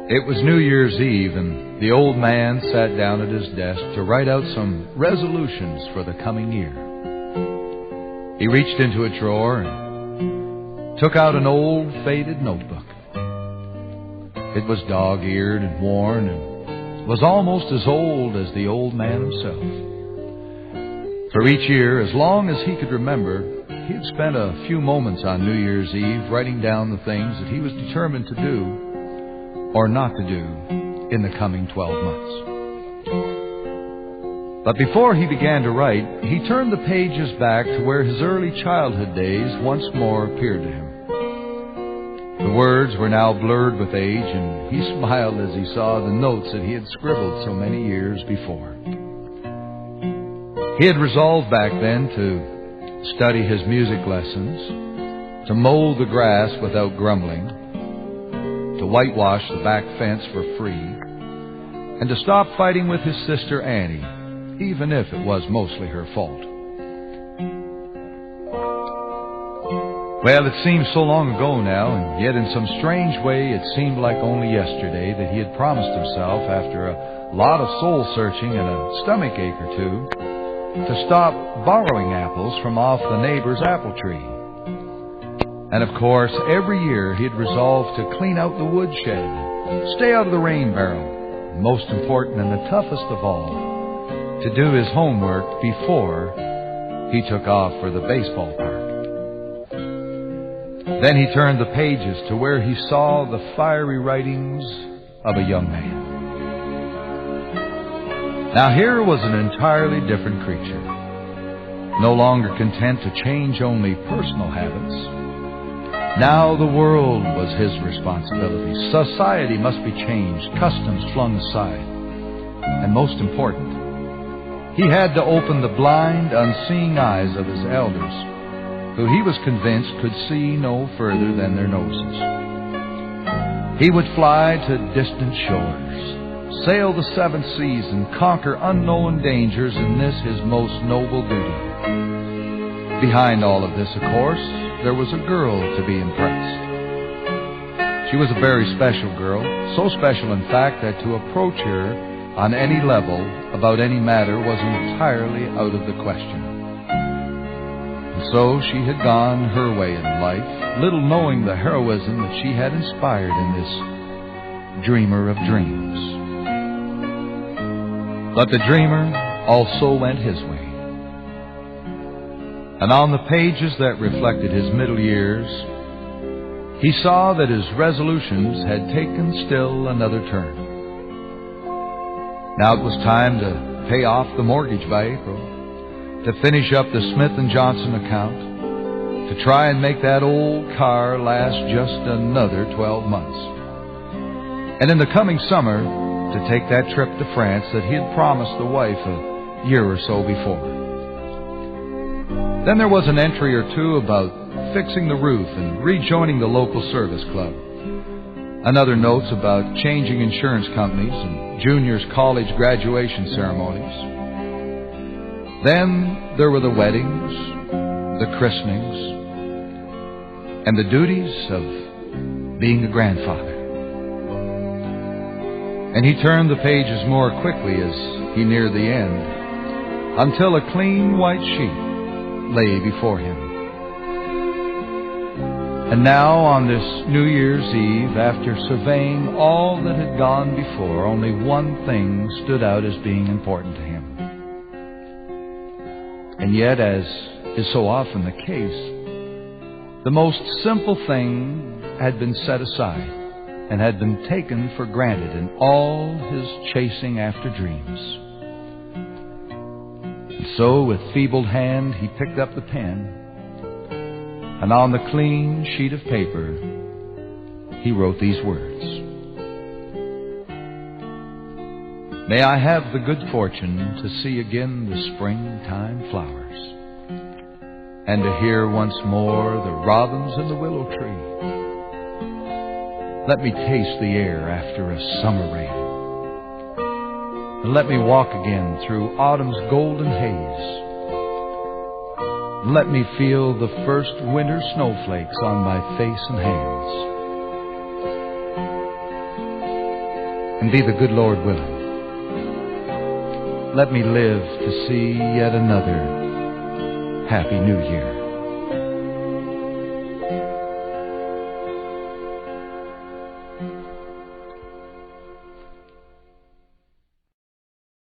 It was New Year's Eve, and the old man sat down at his desk to write out some resolutions for the coming year. He reached into a drawer and took out an old, faded notebook. It was dog-eared and worn and was almost as old as the old man himself. For each year, as long as he could remember, he had spent a few moments on New Year's Eve writing down the things that he was determined to do or not to do in the coming 12 months. But before he began to write, he turned the pages back to where his early childhood days once more appeared to him. The words were now blurred with age, and he smiled as he saw the notes that he had scribbled so many years before. He had resolved back then to study his music lessons, to mow the grass without grumbling, to whitewash the back fence for free, and to stop fighting with his sister Annie, even if it was mostly her fault. Well, it seems so long ago now, and yet in some strange way it seemed like only yesterday that he had promised himself, after a lot of soul-searching and a stomachache or two, to stop borrowing apples from off the neighbor's apple tree. And of course, every year he had resolved to clean out the woodshed, stay out of the rain barrel, and most important and the toughest of all, to do his homework before he took off for the baseball park. Then he turned the pages to where he saw the fiery writings of a young man. Now here was an entirely different creature, no longer content to change only personal habits. Now the world was his responsibility. Society must be changed, customs flung aside. And most important, he had to open the blind, unseeing eyes of his elders, who he was convinced could see no further than their noses. He would fly to distant shores, sail the seven seas, and conquer unknown dangers in this his most noble duty. Behind all of this, of course, there was a girl to be impressed. She was a very special girl, so special in fact that to approach her on any level about any matter was entirely out of the question. And so she had gone her way in life, little knowing the heroism that she had inspired in this dreamer of dreams. But the dreamer also went his way. And on the pages that reflected his middle years, he saw that his resolutions had taken still another turn. Now it was time to pay off the mortgage by April, to finish up the Smith & Johnson account, to try and make that old car last just another 12 months. And in the coming summer, to take that trip to France that he had promised the wife a year or so before. Then there was an entry or two about fixing the roof and rejoining the local service club. Another notes about changing insurance companies and juniors' college graduation ceremonies. Then there were the weddings, the christenings, and the duties of being a grandfather. And he turned the pages more quickly as he neared the end, until a clean white sheet lay before him. And now, on this New Year's Eve, after surveying all that had gone before, only one thing stood out as being important to him. And yet, as is so often the case, the most simple thing had been set aside and had been taken for granted in all his chasing after dreams. And so, with feebled hand, he picked up the pen, and on the clean sheet of paper, he wrote these words. May I have the good fortune to see again the springtime flowers, and to hear once more the robins in the willow tree. Let me taste the air after a summer rain, and let me walk again through autumn's golden haze. Let me feel the first winter snowflakes on my face and hands. and be the good Lord willing, let me live to see yet another Happy New Year.